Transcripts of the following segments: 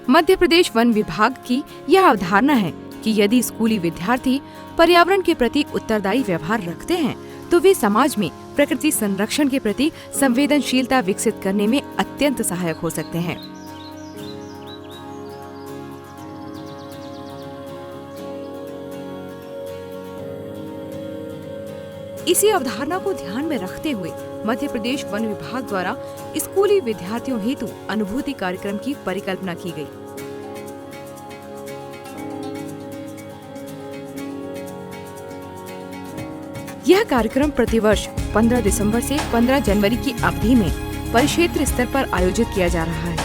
Madhya Pradesh one विभाग की यह अवधारणा है कि यदि स्कूली विद्यार्थी पर्यावरण के प्रति उत्तरदायी व्यवहार रखते हैं तो वे समाज में प्रकृति संरक्षण के प्रति संवेदनशीलता विकसित करने में अत्यंत सहायक हो सकते हैं। इसी अवधारणा को ध्यान में रखते हुए मध्य प्रदेश वन विभाग द्वारा स्कूली विद्यार्थियों हेतु अनुभूति कार्यक्रम की परिकल्पना की गई। यह कार्यक्रम प्रतिवर्ष 15 दिसंबर से 15 जनवरी की अवधि में परिक्षेत्र स्तर पर आयोजित किया जा रहा है,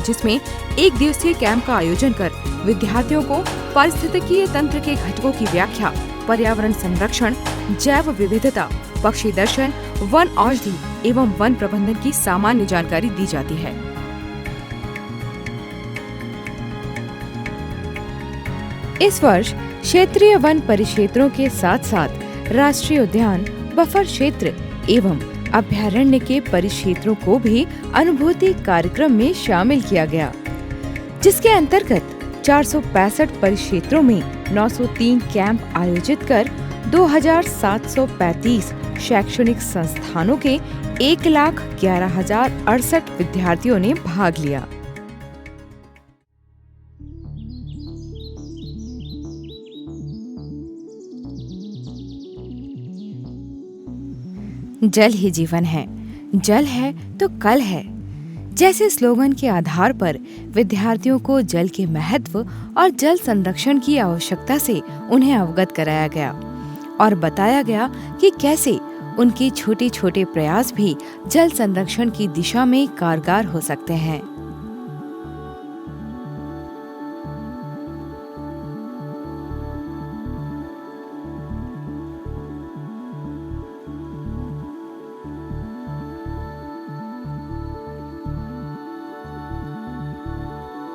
जिसमें एक दिवसीय कैंप का आयोजन कर विद्यार्थियों को पारिस्थितिकीय तंत्र के घटकों की व्याख्या, पर्यावरण संरक्षण, जैव विविधता, पक्षी दर्शन, वन औषधि एवं वन प्रबंधन की सामान्य जानकारी दी जाती है। इस वर्ष क्षेत्रीय वन परिक्षेत्रों के साथ साथ राष्ट्रीय उद्यान, बफर क्षेत्र एवं अभयारण्य के परिक्षेत्रों को भी अनुभूति कार्यक्रम में शामिल किया गया, जिसके अंतर्गत 465 परिक्षेत्रों में 903 कैंप आयोजित कर 2735 शैक्षणिक संस्थानों के 1,11,068 विद्यार्थियों ने भाग लिया। जल ही जीवन है, जल है तो कल है। जैसे स्लोगन के आधार पर विद्यार्थियों को जल के महत्व और जल संरक्षण की आवश्यकता से उन्हें अवगत कराया गया और बताया गया कि कैसे उनके छोटे छोटे प्रयास भी जल संरक्षण की दिशा में कारगर हो सकते हैं।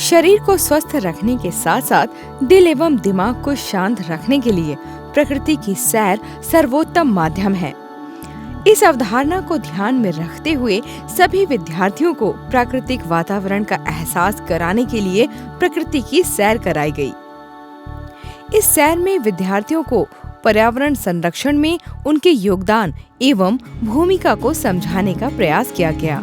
शरीर को स्वस्थ रखने के साथ साथ दिल एवं दिमाग को शांत रखने के लिए प्रकृति की सैर सर्वोत्तम माध्यम है। इस अवधारणा को ध्यान में रखते हुए सभी विद्यार्थियों को प्राकृतिक वातावरण का एहसास कराने के लिए प्रकृति की सैर कराई गई। इस सैर में विद्यार्थियों को पर्यावरण संरक्षण में उनके योगदान एवं भूमिका को समझाने का प्रयास किया गया।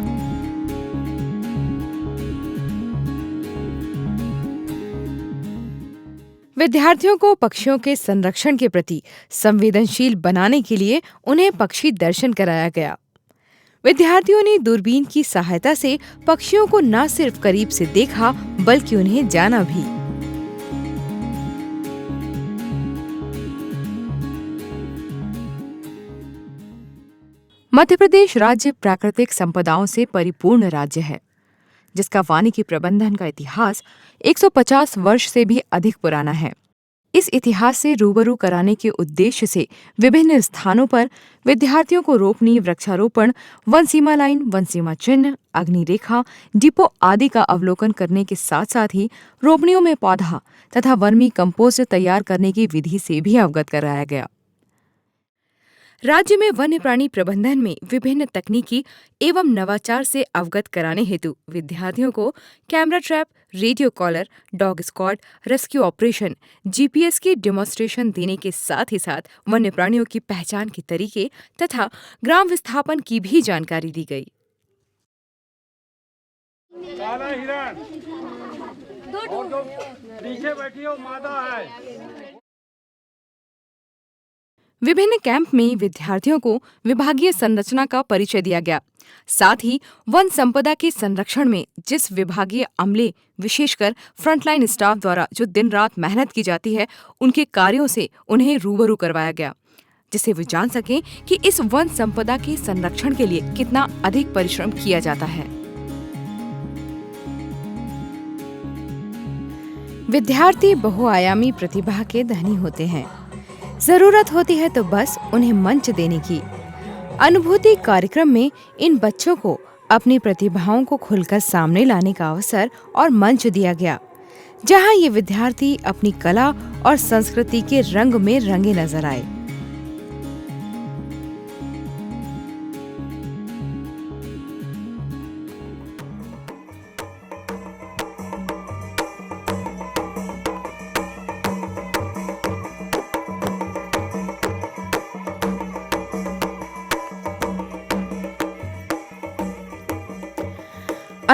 विद्यार्थियों को पक्षियों के संरक्षण के प्रति संवेदनशील बनाने के लिए उन्हें पक्षी दर्शन कराया गया। विद्यार्थियों ने दूरबीन की सहायता से पक्षियों को न सिर्फ करीब से देखा बल्कि उन्हें जाना भी। मध्य प्रदेश राज्य प्राकृतिक संपदाओं से परिपूर्ण राज्य है, जिसका वानिकी प्रबंधन का इतिहास 150 वर्ष से भी अधिक पुराना है। इस इतिहास से रूबरू कराने के उद्देश्य से विभिन्न स्थानों पर विद्यार्थियों को रोपनी, वृक्षारोपण, वन सीमा लाइन, वन सीमा चिन्ह, अग्नि रेखा, डिपो आदि का अवलोकन करने के साथ साथ ही रोपनियों में पौधा तथा वर्मी कंपोस्ट तैयार करने की विधि से भी अवगत कराया गया। राज्य में वन्य प्राणी प्रबंधन में विभिन्न तकनीकी एवं नवाचार से अवगत कराने हेतु विद्यार्थियों को camera trap, radio collar, dog squad, rescue operation, GPS की डेमोन्स्ट्रेशन देने के साथ ही साथ वन्य प्राणियों की पहचान के तरीके तथा ग्राम विस्थापन की भी जानकारी दी गई। काला हिरण और जो पीछे बैठी हो मादा है। विभिन्न कैंप में विद्यार्थियों को विभागीय संरचना का परिचय दिया गया। साथ ही वन संपदा के संरक्षण में जिस विभागीय अमले, विशेषकर फ्रंटलाइन स्टाफ द्वारा जो दिन रात मेहनत की जाती है, उनके कार्यों से उन्हें रूबरू करवाया गया, जिससे वे जान सकें कि इस वन संपदा के संरक्षण के लिए कितना अधिक परिश्रम किया जाता है। विद्यार्थी बहुआयामी प्रतिभा के धनी होते हैं। जरूरत होती है तो बस उन्हें मंच देने की। अनुभूति कार्यक्रम में इन बच्चों को अपनी प्रतिभाओं को खुलकर सामने लाने का अवसर और मंच दिया गया, जहां ये विद्यार्थी अपनी कला और संस्कृति के रंग में रंगे नजर आए।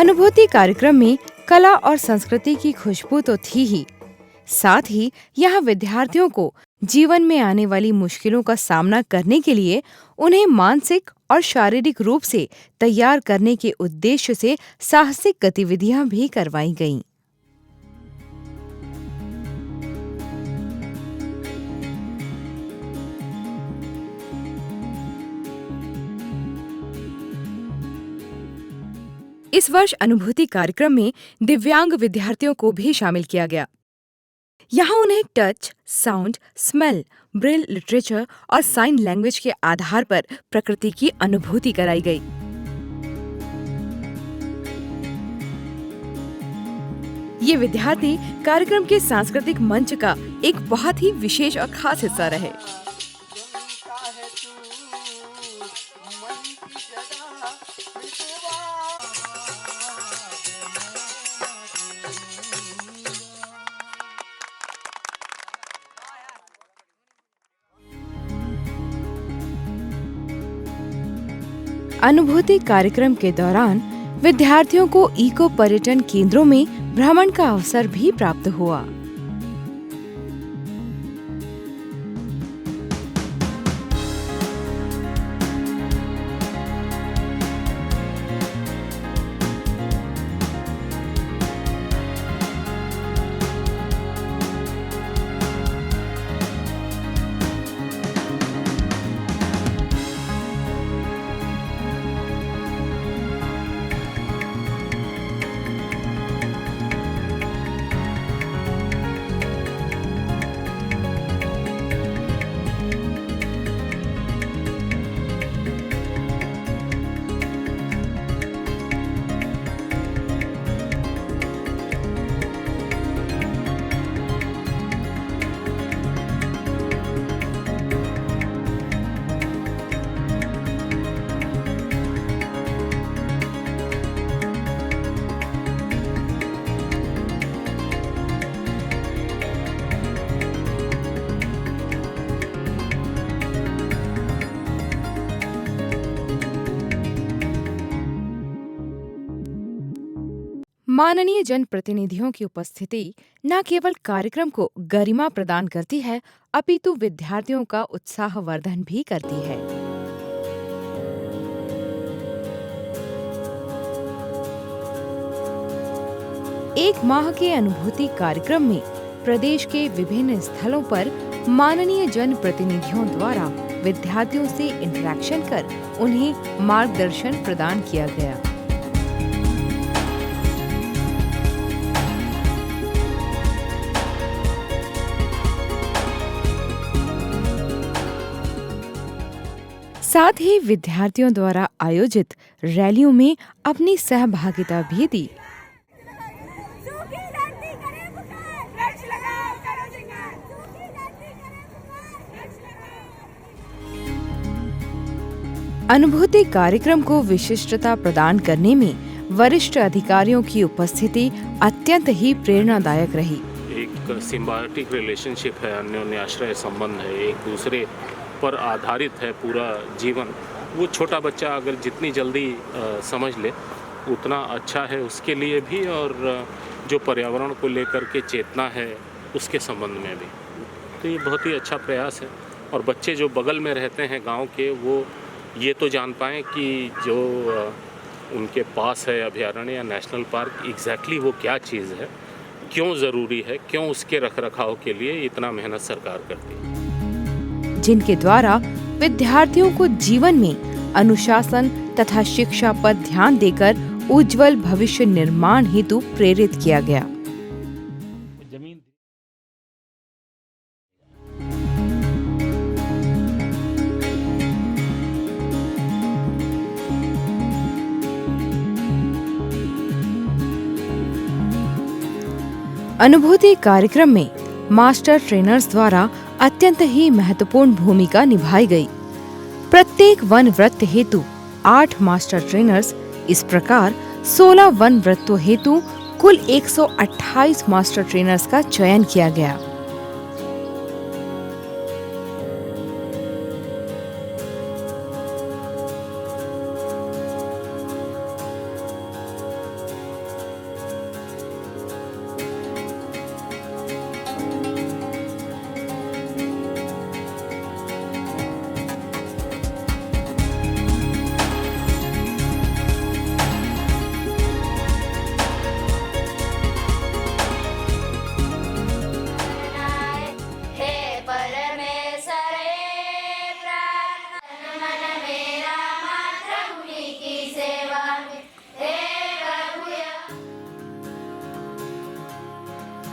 अनुभूति कार्यक्रम में कला और संस्कृति की खुशबू तो थी ही, साथ ही यहाँ विद्यार्थियों को जीवन में आने वाली मुश्किलों का सामना करने के लिए उन्हें मानसिक और शारीरिक रूप से तैयार करने के उद्देश्य से साहसिक गतिविधियां भी करवाई गईं। इस वर्ष अनुभूति कार्यक्रम में दिव्यांग विद्यार्थियों को भी शामिल किया गया। यहाँ उन्हें touch, sound, smell, Braille literature और साइन लैंग्वेज के आधार पर प्रकृति की अनुभूति कराई गई। ये विद्यार्थी कार्यक्रम के सांस्कृतिक मंच का एक बहुत ही विशेष और खास हिस्सा रहे। अनुभूति कार्यक्रम के दौरान विद्यार्थियों को इको पर्यटन केंद्रों में भ्रमण का अवसर भी प्राप्त हुआ। माननीय जनप्रतिनिधियों की उपस्थिति न केवल कार्यक्रम को गरिमा प्रदान करती है, अपितु विद्यार्थियों का उत्साहवर्धन भी करती है। एक माह के अनुभूति कार्यक्रम में प्रदेश के विभिन्न स्थलों पर माननीय जनप्रतिनिधियों द्वारा विद्यार्थियों से इंटरेक्शन कर उन्हें मार्गदर्शन प्रदान किया गया। साथ ही विद्यार्थियों द्वारा आयोजित रैलियों में अपनी सहभागिता भी दी। अनुभूति कार्यक्रम को विशिष्टता प्रदान करने में वरिष्ठ अधिकारियों की उपस्थिति अत्यंत ही प्रेरणादायक रही। एक सिम्बायोटिक रिलेशनशिप है, अन्योन्य आश्रय संबंध है, एक दूसरे पर आधारित है पूरा जीवन। वो छोटा बच्चा अगर जितनी जल्दी समझ ले उतना अच्छा है उसके लिए भी, और जो पर्यावरण को लेकर के चेतना है उसके संबंध में भी। तो ये बहुत ही अच्छा प्रयास है, और बच्चे जो बगल में रहते हैं गांव के, वो ये तो जान पाएँ कि जो उनके पास है अभयारण्य या नेशनल पार्क, एग्जैक्टली वो क्या चीज़ है, क्यों ज़रूरी है, क्यों उसके रखरखाव के लिए इतना मेहनत सरकार करती है, जिनके द्वारा विद्यार्थियों को जीवन में अनुशासन तथा शिक्षा पर ध्यान देकर उज्जवल भविष्य निर्माण हेतु प्रेरित किया गया। अनुभूति कार्यक्रम में मास्टर ट्रेनर्स द्वारा अत्यंत ही महत्वपूर्ण भूमिका निभाई गई। प्रत्येक वन वृत्त हेतु 8 मास्टर ट्रेनर्स, इस प्रकार 16 वन वृत्तों हेतु कुल 128 मास्टर ट्रेनर्स का चयन किया गया।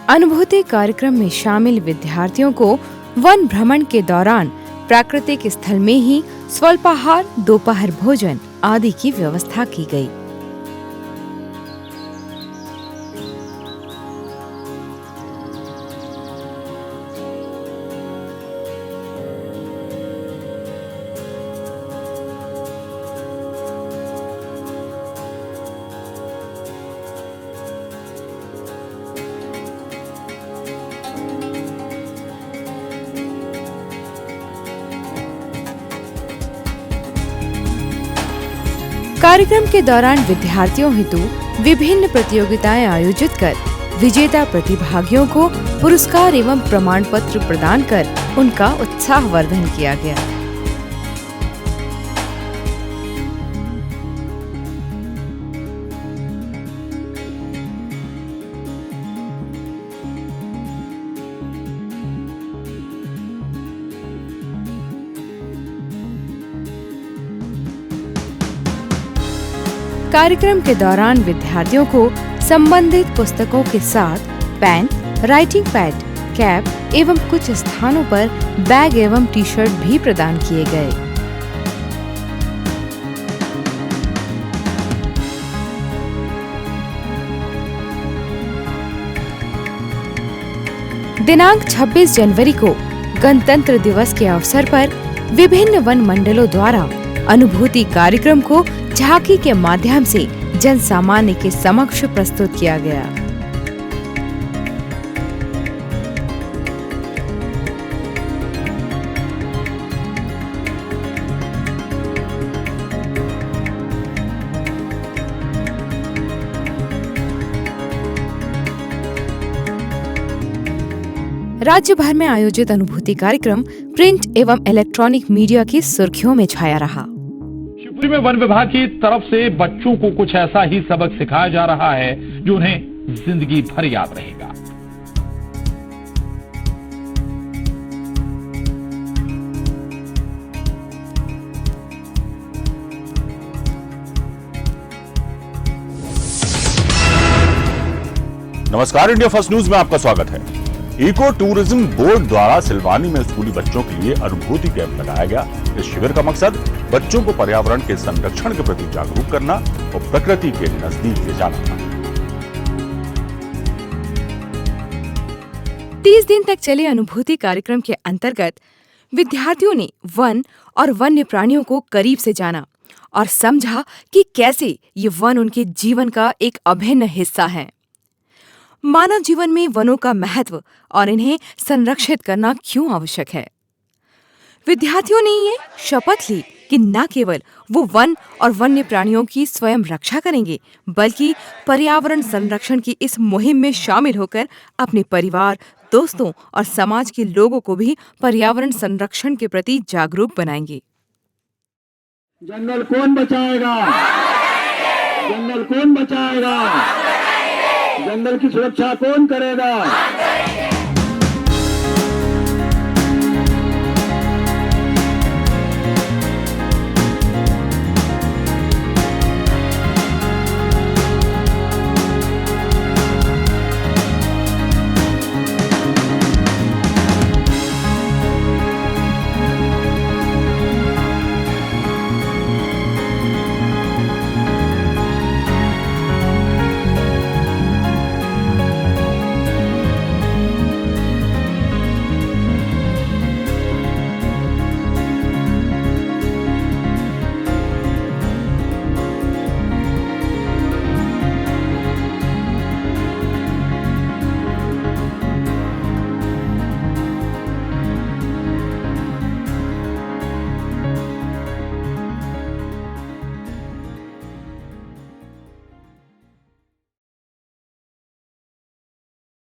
अनुभूति कार्यक्रम में शामिल विद्यार्थियों को वन भ्रमण के दौरान प्राकृतिक स्थल में ही स्वल्पाहार, दोपहर भोजन आदि की व्यवस्था की गई। कार्यक्रम के दौरान विद्यार्थियों हेतु विभिन्न प्रतियोगिताएं आयोजित कर विजेता प्रतिभागियों को पुरस्कार एवं प्रमाण पत्र प्रदान कर उनका उत्साहवर्धन किया गया। कार्यक्रम के दौरान विद्यार्थियों को संबंधित पुस्तकों के साथ पेन, राइटिंग पैड, कैप एवं कुछ स्थानों पर बैग एवं टी-शर्ट भी प्रदान किए गए। दिनांक 26 जनवरी को गणतंत्र दिवस के अवसर पर विभिन्न वन मंडलों द्वारा अनुभूति कार्यक्रम को झांकी के माध्यम से जन सामान्य के समक्ष प्रस्तुत किया गया। राज्य भर में आयोजित अनुभूति कार्यक्रम प्रिंट एवं इलेक्ट्रॉनिक मीडिया की सुर्खियों में छाया रहा। शिवपुरी में वन विभाग की तरफ से बच्चों को कुछ ऐसा ही सबक सिखाया जा रहा है जो उन्हें जिंदगी भर याद रहेगा। नमस्कार, इंडिया फर्स्ट न्यूज में आपका स्वागत है। इको टूरिज्म बोर्ड द्वारा सिलवानी में स्कूली बच्चों के लिए अनुभूति कैंप लगाया गया। इस शिविर का मकसद बच्चों को पर्यावरण के संरक्षण के प्रति जागरूक करना और प्रकृति के नजदीक ले जाना था। 30 दिन तक चले अनुभूति कार्यक्रम के अंतर्गत विद्यार्थियों ने वन और वन्य प्राणियों को करीब से जाना और समझा कि कैसे ये वन उनके जीवन का एक अभिन्न हिस्सा है। मानव जीवन में वनों का महत्व और इन्हें संरक्षित करना क्यों आवश्यक है। विद्यार्थियों ने ये शपथ ली कि न केवल वो वन और वन्य प्राणियों की स्वयं रक्षा करेंगे, बल्कि पर्यावरण संरक्षण की इस मुहिम में शामिल होकर अपने परिवार, दोस्तों और समाज के लोगों को भी पर्यावरण संरक्षण के प्रति जागरूक बनाएंगे। जंगल कौन बचाएगा? जंगल कौन बचाएगा? जंगल की सुरक्षा कौन करेगा?